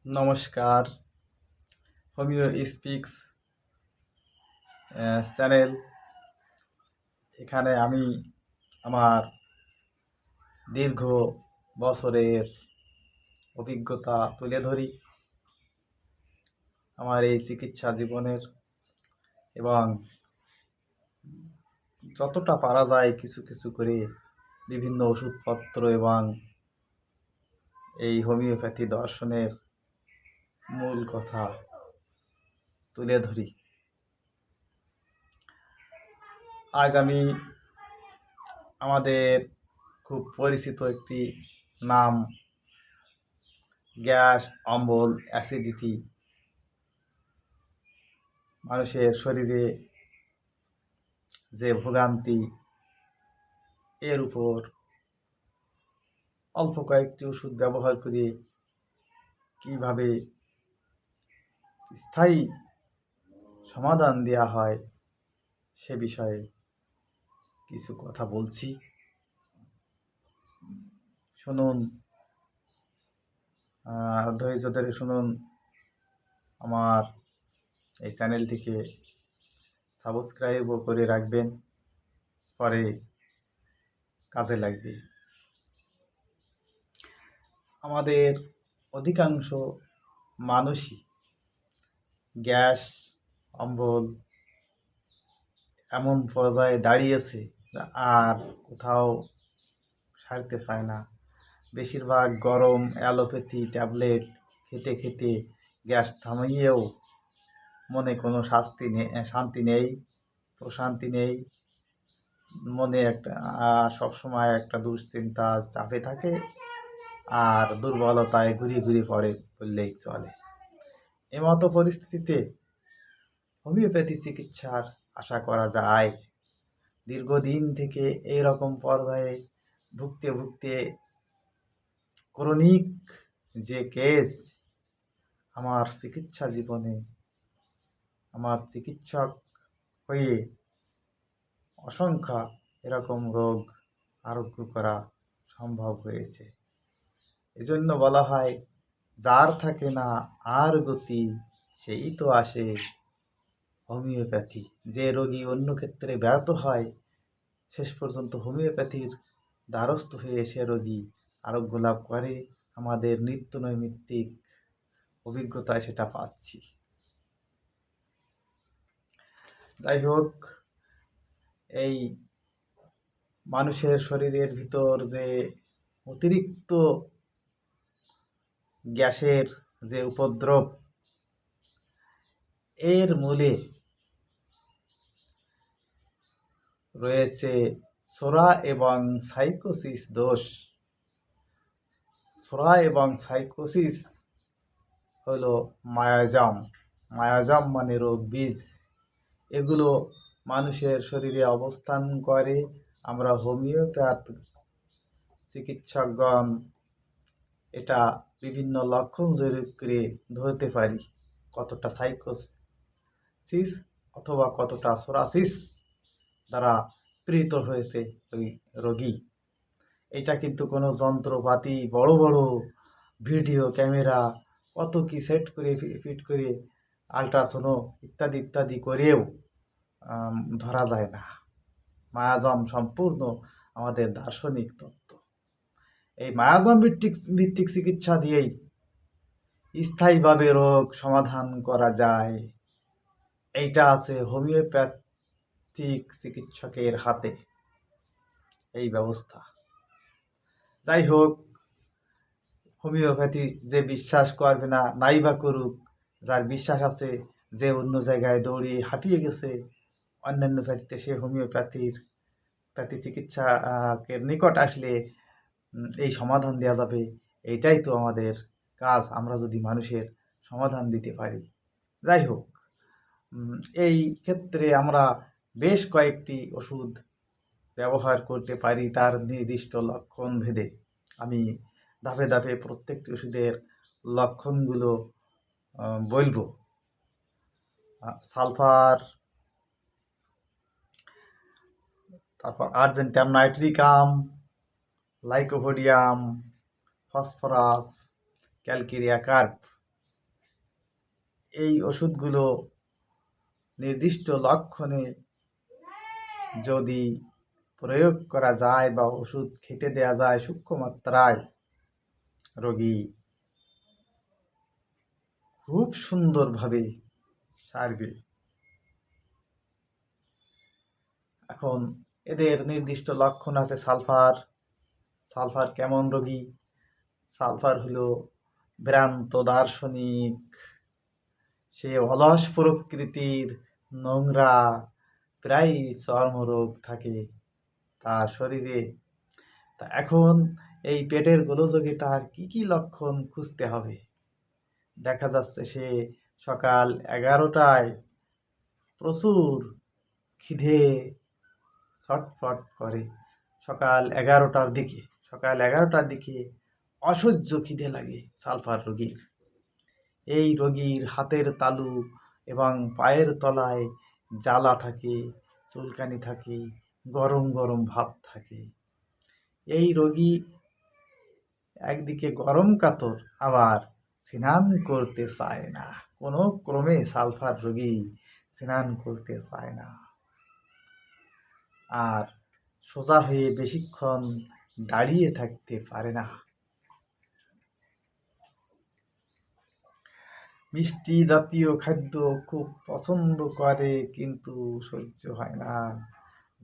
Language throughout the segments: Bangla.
নমস্কার, হোমিও স্পিক্স চ্যানেল। এখানে আমি আমার দীর্ঘ বছরের অভিজ্ঞতা তুলে ধরি আমার এই চিকিৎসা জীবনের, এবং যতটা পারা যায় কিছু কিছু করে বিভিন্ন ওষুধপত্র এবং এই হোমিওপ্যাথি দর্শনের মূল কথা তুলে ধরি। আজ আমি আমাদের খুব পরিচিত একটি নাম, গ্যাস, অম্বল, অ্যাসিডিটি, মানুষের শরীরে যে ভোগান্তি, এর উপর অল্প কয়েকটি ওষুধ ব্যবহার করে কিভাবে স্থায়ী সমাধান দেওয়া হয় সে বিষয়ে কিছু কথা বলছি, শুনুন। ধৈর্য ধরে শুনুন। আমার এই চ্যানেলটিকে সাবস্ক্রাইবও করে রাখবেন, পরে কাজে লাগবে। আমাদের অধিকাংশ মানুষই গ্যাস, অম্বল এমন পর্যায়ে দাঁড়িয়েছে আর কোথাও সারতে চায় না। বেশিরভাগ গরম অ্যালোপ্যাথি ট্যাবলেট খেতে খেতে গ্যাস থামিয়েও মনে কোনো শান্তি নেই, প্রশান্তি নেই। মনে একটা সবসময় একটা দুশ্চিন্তা চাপে থাকে, আর দুর্বলতায় ঘুরিয়ে ঘুরিয়ে পড়ে বললেই চলে। এমতো পরিস্থিতিতে হোমিওপ্যাথি চিকিৎসার আশা করা যায়। দীর্ঘদিন থেকে এইরকম পর্যায়ে ভুগতে ভুগতে ক্রনিক যে কেস, আমার চিকিৎসা জীবনে আমার চিকিৎসক হয়ে অসংখ্য এরকম রোগ আরোগ্য করা সম্ভব হয়েছে। এজন্য বলা হয়, যার থাকে না আর গতি সেই তো আসে হোমিওপ্যাথি। যে রোগী অন্য ক্ষেত্রে ব্যর্থ হয়, শেষ পর্যন্ত হোমিওপ্যাথির দ্বারস্থ হয়ে সে রোগী আরোগ্য লাভ করে। আমাদের নিত্য নৈমিত্তিক অভিজ্ঞতায় সেটা পাচ্ছি। যাই হোক, এই মানুষের শরীরের ভিতর যে অতিরিক্ত গ্যাসের যে উপদ্রব, এর মূলে রয়েছে সোরা এবং সাইকোসিস দোষ। সোরা এবং সাইকোসিস হলো মায়াজাম। মায়াজাম মানে রোগ বীজ। এগুলো মানুষের শরীরে অবস্থান করে। আমরা হোমিওপ্যাথ চিকিৎসকগণ এটা বিভিন্ন লক্ষণ জরিপ করে ধরতে পারি, কতটা সাইকোসিস অথবা কতটা সোরাসিস দ্বারা পীড়িত হয়েছে ওই রোগী। এটা কিন্তু কোনো যন্ত্রপাতি, বড় বড় ভিডিও ক্যামেরা, কত কি সেট করে ফিট করে আল্ট্রাসোনো ইত্যাদি ইত্যাদি করেও ধরা যায় না। মায়াজাম সম্পূর্ণ আমাদের দার্শনিক তত্ত্ব। এই মায়াজাম ভিত্তিক চিকিৎসা দিয়েই স্থায়ীভাবে রোগ সমাধান করা যায়। এইটা আছে হোমিওপ্যাথিক চিকিৎসকের হাতে, এই ব্যবস্থা। যাই হোক, হোমিওপ্যাথি যে বিশ্বাস করবে না, নাই বা করুক, যার বিশ্বাস আছে, যে অন্য জায়গায় দৌড়িয়ে হাঁপিয়ে গেছে অন্যান্য প্যাথিতে, সে প্যাথি চিকিৎসকের নিকট আসলে এই সমাধান দেওয়া যাবে। এইটাই তো আমাদের কাজ, আমরা যদি মানুষের সমাধান দিতে পারি। যাই হোক, এই ক্ষেত্রে আমরা বেশ কয়েকটি ওষুধ ব্যবহার করতে পারি তার নির্দিষ্ট লক্ষণ ভেদে। আমি ধাপে ধাপে প্রত্যেকটি ওষুধের লক্ষণগুলো বলবো। সালফার, তারপর Argentum nitricum, lycopodium, phosphorus, calcarea carp, এই ওষুধগুলো নির্দিষ্ট লক্ষণে যদি প্রয়োগ করা যায় বা ওষুধ খেতে দেওয়া যায় সূক্ষ্ম মাত্রায়, রোগী খুব সুন্দরভাবে সারবে। এখন এদের নির্দিষ্ট লক্ষণ আছে। সালফার কেমন রোগী? সালফার হলো ভ্রান্ত দার্শনিক, সে অলস প্রকৃতির, নোংরা, প্রায় চর্মরোগ থাকে তার শরীরে। তা এখন এই পেটের গোলযোগে তার কি কি লক্ষণ খুঁজতে হবে? দেখা যাচ্ছে সে সকাল 11টায় প্রচুর খিদে ছটফট করে। সকাল 11টার দিকে অসহ্য খিদে লাগে সালফার রোগীর। এই রোগীর হাতের তালু এবং পায়ের তলায় জ্বালা থাকে, চুলকানি থাকে, গরম গরম ভাব থাকে। এই রোগী একদিকে গরম কাতর, আবার স্নান করতে চায় না। কোনো ক্রমে সালফার রোগী স্নান করতে চায় না, আর সোজা হয়ে বেশিক্ষণ দাঁড়িয়ে থাকতে পারে না। মিষ্টি জাতীয় খাদ্য খুব পছন্দ করে, কিন্তু সহ্য হয় না।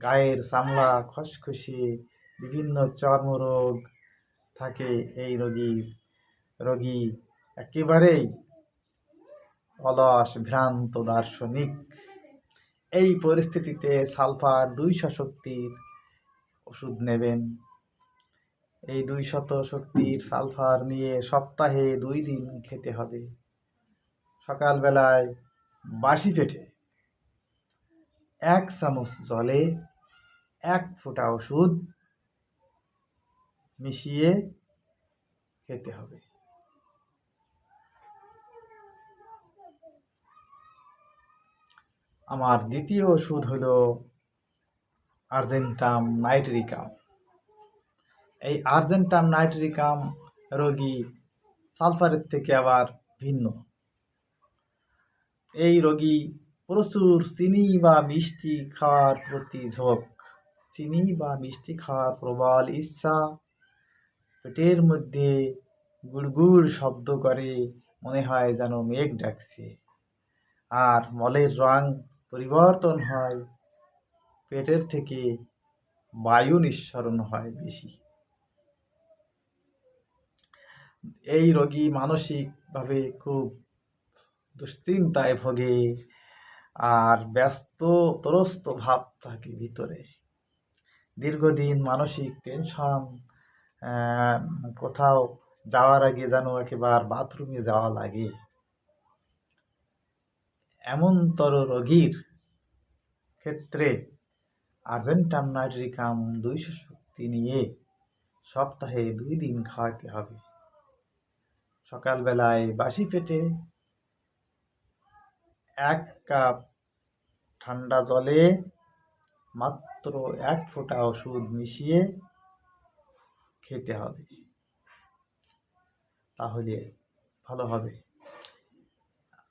গায়ের চামড়া খসখসে, বিভিন্ন চর্মরোগ থাকে এই রোগী একেবারেই অলস, ভ্রান্ত দার্শনিক। এই পরিস্থিতিতে সালফার 200 শক্তির ওষুধ নেবেন। এই 200 শক্তির সালফার নিয়ে সপ্তাহে 2 দিন খেতে হবে। সকালবেলায় বাসি পেটে 1 চামচ জলে 1 ফোঁটা ওষুধ মিশিয়ে খেতে হবে। আমার দ্বিতীয় ওষুধ হলো আর্জেন্টাম নাইট্রিকাম। এই আর্জেন্টাম নাইট্রিকাম রোগী সালফারের থেকে আবার ভিন্ন। এই রোগী প্রচুর চিনি বা মিষ্টি খাওয়ার প্রতি ঝোঁক, চিনি বা মিষ্টি খাওয়ার প্রবল ইচ্ছা, পেটের মধ্যে গুড়গুড় শব্দ করে, মনে হয় যেন মেঘ ডাকছে, আর মলের রং পরিবর্তন হয়, পেটের থেকে বায়ু নিঃসরণ হয় বেশি। এই রোগী মানসিকভাবে খুব দুশ্চিন্তায় ভোগে, আর ত্রস্ত ভাব থাকে ভিতরে। দীর্ঘদিন মানসিক টেনশন, কোথাও যাওয়ার আগে যেন একেবারে বাথরুমে যাওয়া লাগে। এমনতর রোগীর ক্ষেত্রে আর্জেন্টাম নাইট্রিকাম 200 শক্তি নিয়ে সপ্তাহে 2 দিন খাওয়াতে হবে। সকালবেলায় বাসি পেটে 1 কাপ ঠান্ডা জলে মাত্র 1 ফোঁটা ওষুধ মিশিয়ে খেতে হবে, তাহলে ভালো হবে।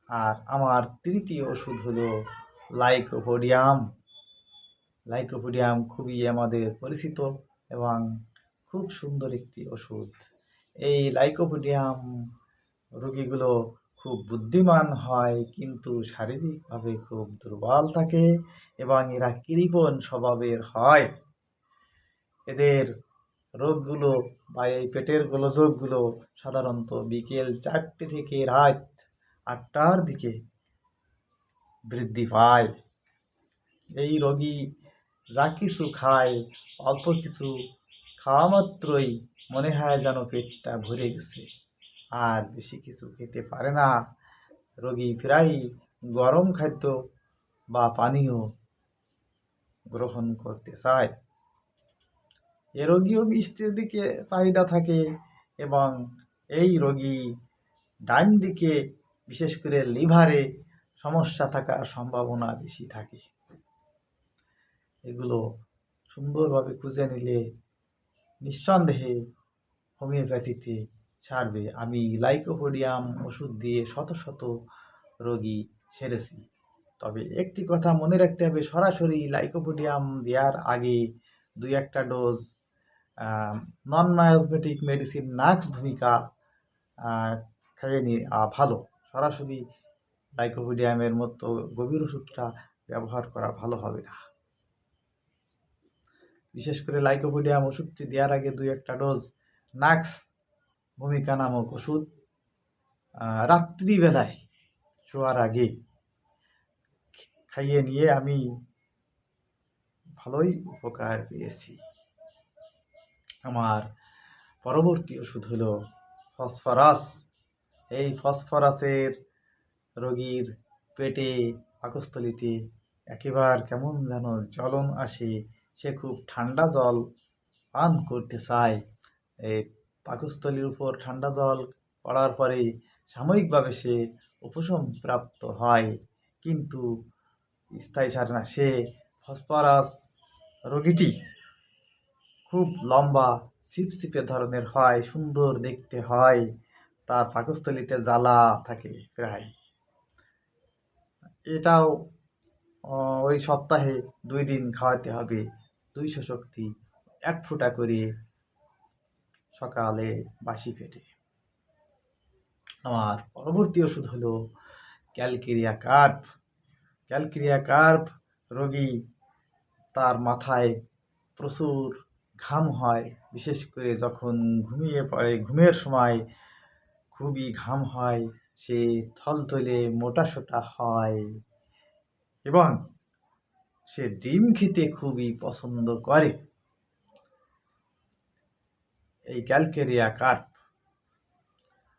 আর আমার তৃতীয় ওষুধ হলো লাইকোপোডিয়াম। লাইকোপোডিয়াম খুবই আমাদের পরিচিত এবং খুব সুন্দর একটি ওষুধ। এই লাইকোপোডিয়াম রোগীগুলো খুব বুদ্ধিমান হয়, কিন্তু শারীরিকভাবে খুব দুর্বল থাকে এবং এরা কৃপণ স্বভাবের হয়। এদের রোগগুলো বা এই পেটের গোলযোগগুলো সাধারণত বিকেল 4টে থেকে রাত 8টার দিকে বৃদ্ধি পায়। এই রোগী যা কিছু খায়, অল্প কিছু খাওয়া মাত্রই মনে হয় যেন পেটটা ভরে গেছে, আর বেশি কিছু খেতে পারে না। রোগী প্রায় গরম খাদ্য বা পানীয় গ্রহণ করতে চায়। এ রোগীও মিষ্টির দিকে চাহিদা থাকে, এবং এই রোগী ডান দিকে বিশেষ করে লিভারে সমস্যা থাকার সম্ভাবনা বেশি থাকে। এগুলো সুন্দরভাবে খুঁজে নিলে নিঃসন্দেহে হোমিওপ্যাথিতে সারবে। আমি লাইকোপোডিয়াম ওষুধ দিয়ে শত শত রোগী সেরেছি। তবে একটি কথা মনে রাখতে হবে, সরাসরি লাইকোপোডিয়াম দেওয়ার আগে 2-1টা ডোজ নন মায়োসমেটিক মেডিসিন নাক্স ভূমিকা খাইয়ে নেওয়া ভালো। সরাসরি লাইকোপোডিয়ামের মতো গভীর ওষুধটা ব্যবহার করা ভালো হবে না। বিশেষ করে লাইকোপোডিয়াম ওষুধটি দেওয়ার আগে 2-1টা ডোজ নাক্স ভূমিকা নামক ওষুধ রাত্রিবেলায় শোয়ার আগে খাইয়ে নিয়ে আমি ভালোই উপকার পেয়েছি। আমার পরবর্তী ওষুধ হলো ফসফরাস। এই ফসফরাসের রোগীর পেটে পাকস্থলীতে একেবারে কেমন যেন জ্বলন আসে, সে খুব ঠান্ডা জল পান করতে চায়। এই পাকস্থলীর উপর ঠান্ডা জল পড়ার পরে সাময়িকভাবে সে উপশম প্রাপ্ত হয়, কিন্তু স্থায়ী ছাড়ে না। সে ফসফরাস রোগীটি খুব লম্বা ছিপছিপে ধরনের হয়, সুন্দর দেখতে হয়, তার পাকস্থলীতে জ্বালা থাকে প্রায়। এটাও ওই সপ্তাহে 2 দিন খাওয়াতে হবে 200 শক্তি 1 ফোঁটা করে সকালে বাসি পেটে। আমার পরবর্তী ওষুধ হলো ক্যালকেরিয়া কার্ভ। ক্যালকেরিয়া কার্ভ রোগী, তার মাথায় প্রচুর ঘাম হয়, বিশেষ করে যখন ঘুমিয়ে পড়ে, ঘুমের সময় খুবই ঘাম হয়, সে থলথলে মোটাসোটা হয় এবং সে ডিম খেতে খুবই পছন্দ করে। এই ক্যালকেরিয়া কার্ভ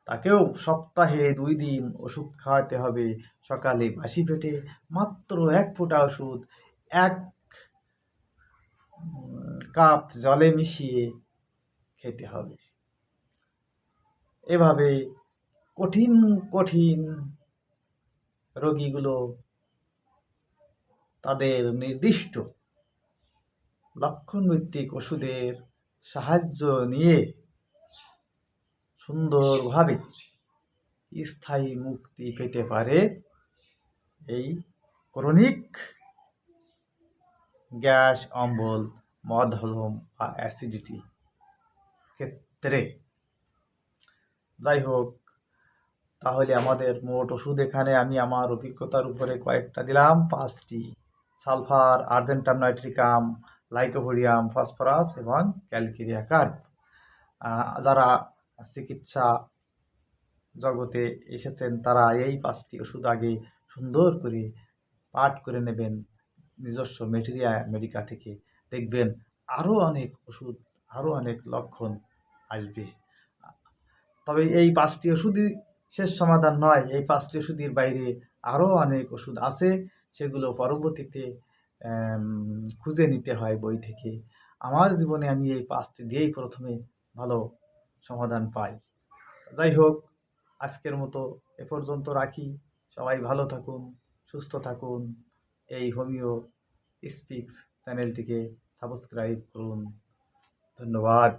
তাকেও সপ্তাহে 2 দিন ওষুধ খাওয়াতে হবে সকালে বাসি পেটে, মাত্র 1 ফোঁটা ওষুধ 1 কাপ জলে মিশিয়ে খেতে হবে। এভাবে কঠিন কঠিন রোগীগুলো তাদের নির্দিষ্ট লক্ষণভিত্তিক ওষুধের সাহায্য নিয়ে সুন্দরভাবে স্থায়ী মুক্তি পেতে পারে এই ক্রনিক গ্যাস, অম্বল, বদহজম বা অ্যাসিডিটি ক্ষেত্রে। যাই হোক, তাহলে আমাদের মোট ওষুধ এখানে আমি আমার অভিজ্ঞতার উপরে কয়েকটা দিলাম, 5টি: sulphur, Argentum nitricum, lycopodium, phosphorus এবং ক্যালকেরিয়া কার্ভ। যারা চিকিৎসা জগতে এসেছেন তারা এই 5টি ওষুধ আগে সুন্দর করে পাঠ করে নেবেন নিজস্ব মেডিকা থেকে। দেখবেন আরও অনেক ওষুধ, আরও অনেক লক্ষণ আসবে। তবে এই 5টি ওষুধই শেষ সমাধান নয়। এই 5টি ওষুধের বাইরে আরও অনেক ওষুধ আছে, সেগুলো পরবর্তীতে খুঁজে নিতে হয় বই থেকে। আমার জীবনে আমি এই 5টি দিয়েই প্রথমে ভালো সমাধান পাই। যাই হোক, আজকের মতো এ পর্যন্ত রাখি। সবাই ভালো থাকুন, সুস্থ থাকুন। এই হোমিও স্পিক্স চ্যানেলটিকে সাবস্ক্রাইব করুন। ধন্যবাদ।